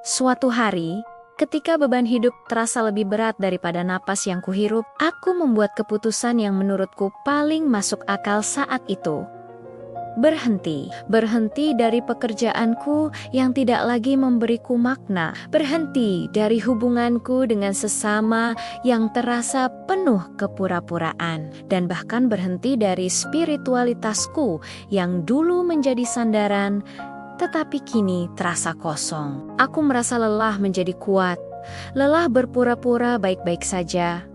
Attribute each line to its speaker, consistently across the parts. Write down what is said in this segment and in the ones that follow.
Speaker 1: Suatu hari, ketika beban hidup terasa lebih berat daripada napas yang kuhirup, aku membuat keputusan yang menurutku paling masuk akal saat itu. Berhenti dari pekerjaanku yang tidak lagi memberiku makna, berhenti dari hubunganku dengan sesama yang terasa penuh kepura-puraan, dan bahkan berhenti dari spiritualitasku yang dulu menjadi sandaran, tetapi kini terasa kosong. Aku merasa lelah menjadi kuat, lelah berpura-pura baik-baik saja,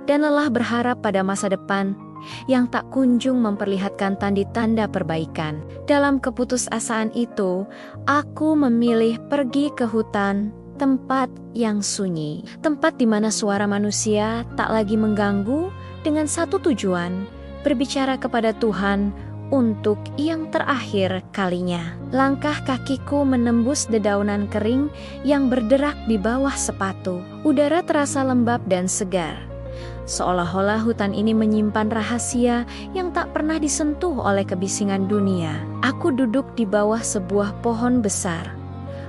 Speaker 1: dan lelah berharap pada masa depan yang tak kunjung memperlihatkan tanda-tanda perbaikan. Dalam keputusasaan itu, aku memilih pergi ke hutan, tempat yang sunyi, tempat di mana suara manusia tak lagi mengganggu, dengan satu tujuan, berbicara kepada Tuhan untuk yang terakhir kalinya. Langkah kakiku menembus dedaunan kering yang berderak di bawah sepatu. Udara terasa lembab dan segar, seolah-olah hutan ini menyimpan rahasia yang tak pernah disentuh oleh kebisingan dunia. Aku duduk di bawah sebuah pohon besar,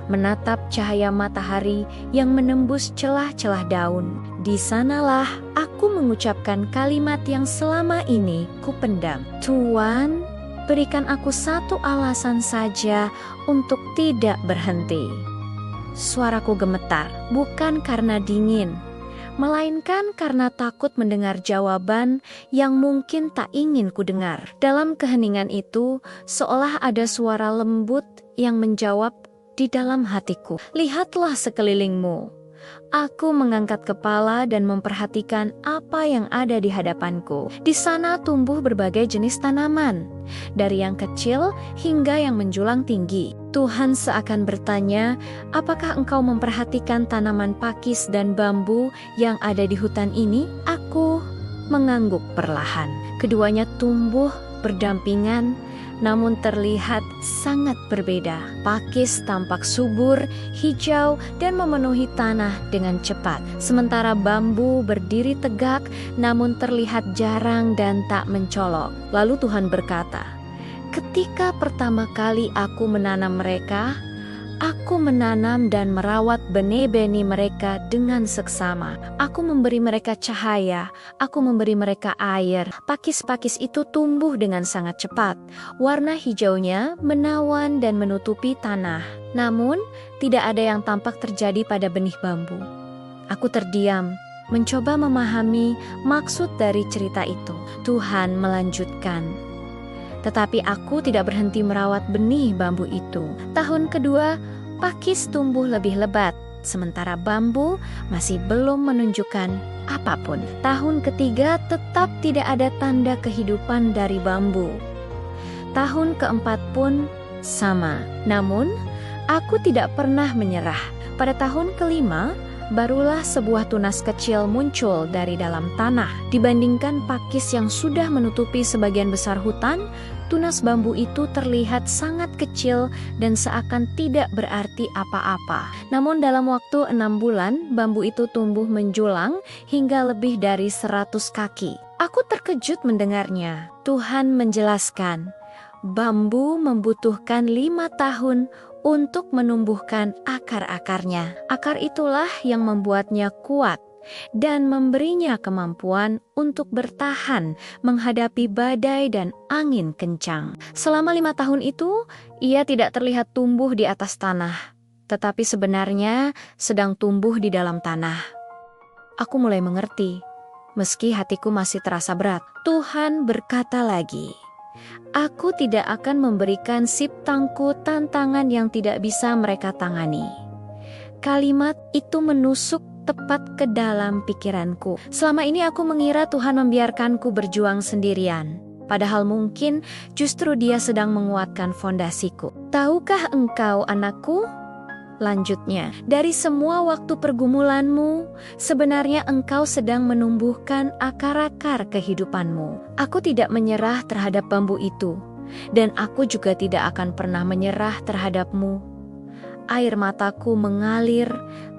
Speaker 1: menatap cahaya matahari yang menembus celah-celah daun. Di sanalah aku mengucapkan kalimat yang selama ini kupendam. Tuan, berikan aku satu alasan saja untuk tidak berhenti. Suaraku gemetar, bukan karena dingin, melainkan karena takut mendengar jawaban yang mungkin tak ingin kudengar. Dalam keheningan itu, seolah ada suara lembut yang menjawab di dalam hatiku. Lihatlah sekelilingmu. Aku mengangkat kepala dan memperhatikan apa yang ada di hadapanku. Di sana tumbuh berbagai jenis tanaman, dari yang kecil hingga yang menjulang tinggi. Tuhan seakan bertanya, apakah engkau memperhatikan tanaman pakis dan bambu yang ada di hutan ini? Aku mengangguk perlahan. Keduanya tumbuh berdampingan, namun terlihat sangat berbeda. Pakis tampak subur, hijau, dan memenuhi tanah dengan cepat. Sementara bambu berdiri tegak, namun terlihat jarang dan tak mencolok. Lalu Tuhan berkata, ketika pertama kali aku menanam mereka, aku menanam dan merawat benih-benih mereka dengan seksama. Aku memberi mereka cahaya, aku memberi mereka air. Pakis-pakis itu tumbuh dengan sangat cepat. Warna hijaunya menawan dan menutupi tanah. Namun, tidak ada yang tampak terjadi pada benih bambu. Aku terdiam, mencoba memahami maksud dari cerita itu. Tuhan melanjutkan, tetapi aku tidak berhenti merawat benih bambu itu. Tahun kedua, pakis tumbuh lebih lebat, sementara bambu masih belum menunjukkan apapun. Tahun ketiga, tetap tidak ada tanda kehidupan dari bambu. Tahun keempat pun sama. Namun, aku tidak pernah menyerah. Pada tahun kelima, barulah sebuah tunas kecil muncul dari dalam tanah. Dibandingkan pakis yang sudah menutupi sebagian besar hutan, tunas bambu itu terlihat sangat kecil dan seakan tidak berarti apa-apa. Namun dalam waktu 6 bulan, bambu itu tumbuh menjulang hingga lebih dari 100 kaki. Aku terkejut mendengarnya. Tuhan menjelaskan, bambu membutuhkan 5 tahun untuk menumbuhkan akar-akarnya. Akar itulah yang membuatnya kuat dan memberinya kemampuan untuk bertahan menghadapi badai dan angin kencang. Selama 5 tahun itu, ia tidak terlihat tumbuh di atas tanah, tetapi sebenarnya sedang tumbuh di dalam tanah. Aku mulai mengerti, meski hatiku masih terasa berat. Tuhan berkata lagi, aku tidak akan memberikan siptangku tantangan yang tidak bisa mereka tangani. Kalimat itu menusuk tepat ke dalam pikiranku. Selama ini aku mengira Tuhan membiarkanku berjuang sendirian. Padahal mungkin justru Dia sedang menguatkan fondasiku. Tahukah engkau, anakku? Lanjutnya, dari semua waktu pergumulanmu, sebenarnya engkau sedang menumbuhkan akar-akar kehidupanmu. Aku tidak menyerah terhadap bambu itu, dan aku juga tidak akan pernah menyerah terhadapmu. Air mataku mengalir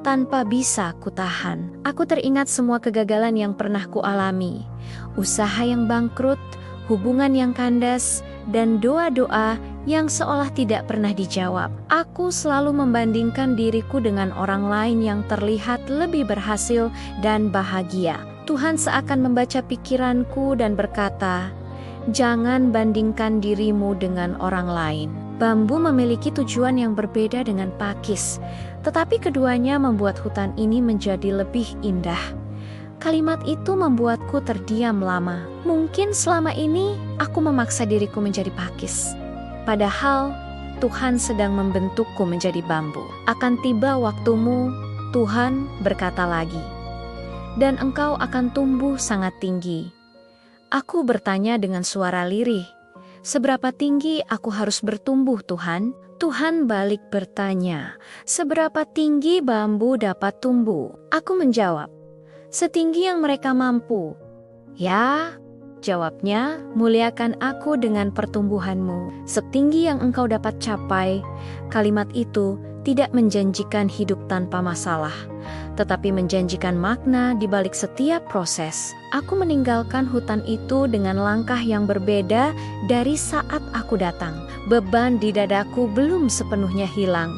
Speaker 1: tanpa bisa kutahan. Aku teringat semua kegagalan yang pernah kualami, usaha yang bangkrut, hubungan yang kandas, dan doa-doa yang seolah tidak pernah dijawab. Aku selalu membandingkan diriku dengan orang lain yang terlihat lebih berhasil dan bahagia. Tuhan seakan membaca pikiranku dan berkata, "Jangan bandingkan dirimu dengan orang lain." Bambu memiliki tujuan yang berbeda dengan pakis, tetapi keduanya membuat hutan ini menjadi lebih indah. Kalimat itu membuatku terdiam lama. Mungkin selama ini aku memaksa diriku menjadi pakis. Padahal Tuhan sedang membentukku menjadi bambu. Akan tiba waktumu, Tuhan berkata lagi, dan engkau akan tumbuh sangat tinggi. Aku bertanya dengan suara lirih, seberapa tinggi aku harus bertumbuh, Tuhan? Tuhan balik bertanya, seberapa tinggi bambu dapat tumbuh? Aku menjawab, setinggi yang mereka mampu. Ya, jawabnya, muliakan aku dengan pertumbuhanmu, setinggi yang engkau dapat capai. Kalimat itu tidak menjanjikan hidup tanpa masalah, tetapi menjanjikan makna di balik setiap proses. Aku meninggalkan hutan itu dengan langkah yang berbeda dari saat aku datang. Beban di dadaku belum sepenuhnya hilang,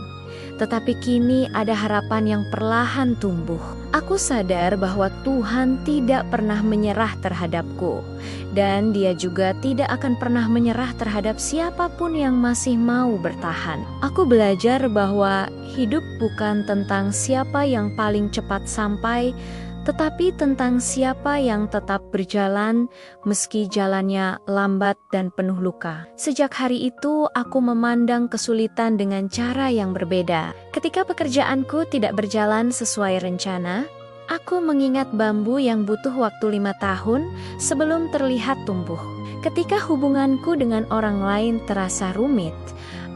Speaker 1: tetapi kini ada harapan yang perlahan tumbuh. Aku sadar bahwa Tuhan tidak pernah menyerah terhadapku, dan Dia juga tidak akan pernah menyerah terhadap siapapun yang masih mau bertahan. Aku belajar bahwa hidup bukan tentang siapa yang paling cepat sampai, tetapi tentang siapa yang tetap berjalan meski jalannya lambat dan penuh luka. Sejak hari itu, aku memandang kesulitan dengan cara yang berbeda. Ketika pekerjaanku tidak berjalan sesuai rencana, aku mengingat bambu yang butuh waktu 5 tahun sebelum terlihat tumbuh. Ketika hubunganku dengan orang lain terasa rumit,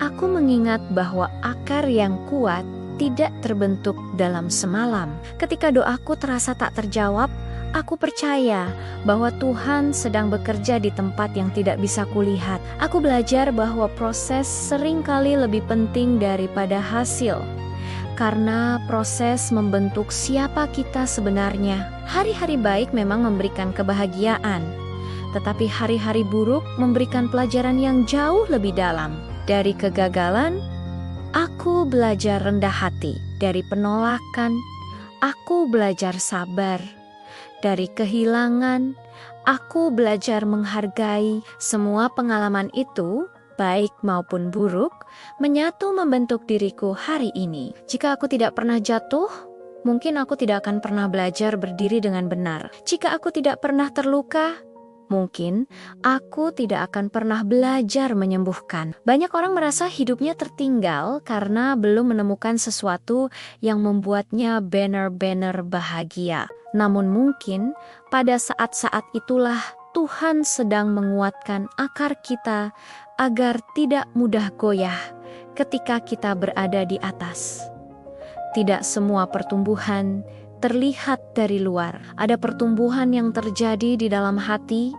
Speaker 1: aku mengingat bahwa akar yang kuat tidak terbentuk dalam semalam. Ketika doaku terasa tak terjawab, aku percaya bahwa Tuhan sedang bekerja di tempat yang tidak bisa kulihat. Aku belajar bahwa proses seringkali lebih penting daripada hasil, karena proses membentuk siapa kita sebenarnya. Hari-hari baik memang memberikan kebahagiaan, tetapi hari-hari buruk memberikan pelajaran yang jauh lebih dalam. Dari kegagalan, aku belajar rendah hati. Dari penolakan, aku belajar sabar. Dari kehilangan, aku belajar menghargai. Semua pengalaman itu, baik maupun buruk, menyatu membentuk diriku hari ini. Jika aku tidak pernah jatuh, mungkin aku tidak akan pernah belajar berdiri dengan benar. Jika aku tidak pernah terluka, mungkin aku tidak akan pernah belajar menyembuhkan. Banyak orang merasa hidupnya tertinggal karena belum menemukan sesuatu yang membuatnya benar-benar bahagia. Namun mungkin pada saat-saat itulah Tuhan sedang menguatkan akar kita agar tidak mudah goyah ketika kita berada di atas. Tidak semua pertumbuhan terlihat dari luar. Ada pertumbuhan yang terjadi di dalam hati,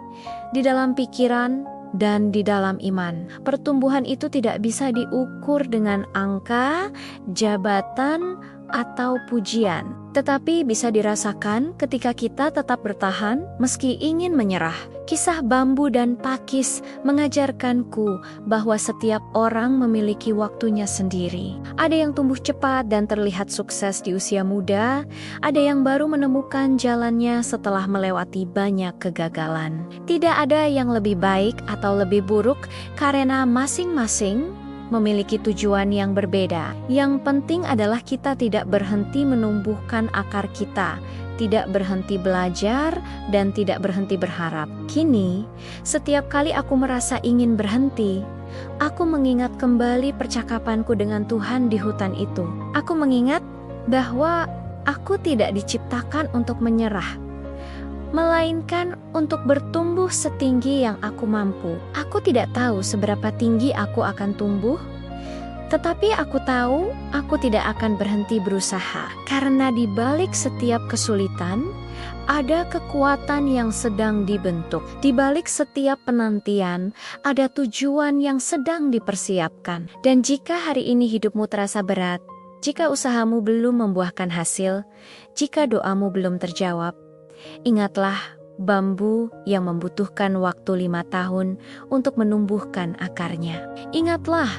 Speaker 1: di dalam pikiran, dan di dalam iman. Pertumbuhan itu tidak bisa diukur dengan angka, jabatan, atau pujian, tetapi bisa dirasakan ketika kita tetap bertahan meski ingin menyerah. Kisah bambu dan pakis mengajarkanku bahwa setiap orang memiliki waktunya sendiri. Ada yang tumbuh cepat dan terlihat sukses di usia muda, ada yang baru menemukan jalannya setelah melewati banyak kegagalan. Tidak ada yang lebih baik atau lebih buruk karena masing-masing memiliki tujuan yang berbeda. Yang penting adalah kita tidak berhenti menumbuhkan akar kita, tidak berhenti belajar, dan tidak berhenti berharap. Kini, setiap kali aku merasa ingin berhenti, aku mengingat kembali percakapanku dengan Tuhan di hutan itu. Aku mengingat bahwa aku tidak diciptakan untuk menyerah, melainkan untuk bertumbuh setinggi yang aku mampu. Aku tidak tahu seberapa tinggi aku akan tumbuh, tetapi aku tahu aku tidak akan berhenti berusaha. Karena di balik setiap kesulitan, ada kekuatan yang sedang dibentuk. Di balik setiap penantian, ada tujuan yang sedang dipersiapkan. Dan jika hari ini hidupmu terasa berat, jika usahamu belum membuahkan hasil, jika doamu belum terjawab, ingatlah bambu yang membutuhkan waktu 5 tahun untuk menumbuhkan akarnya. Ingatlah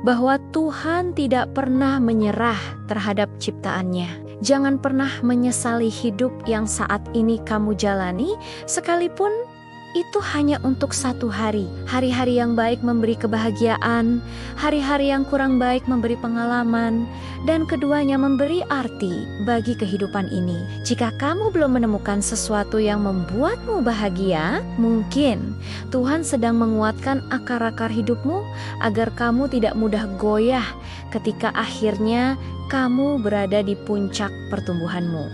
Speaker 1: bahwa Tuhan tidak pernah menyerah terhadap ciptaannya. Jangan pernah menyesali hidup yang saat ini kamu jalani, sekalipun itu hanya untuk 1 hari. Hari-hari yang baik memberi kebahagiaan, hari-hari yang kurang baik memberi pengalaman, dan keduanya memberi arti bagi kehidupan ini. Jika kamu belum menemukan sesuatu yang membuatmu bahagia, mungkin Tuhan sedang menguatkan akar-akar hidupmu agar kamu tidak mudah goyah ketika akhirnya kamu berada di puncak pertumbuhanmu.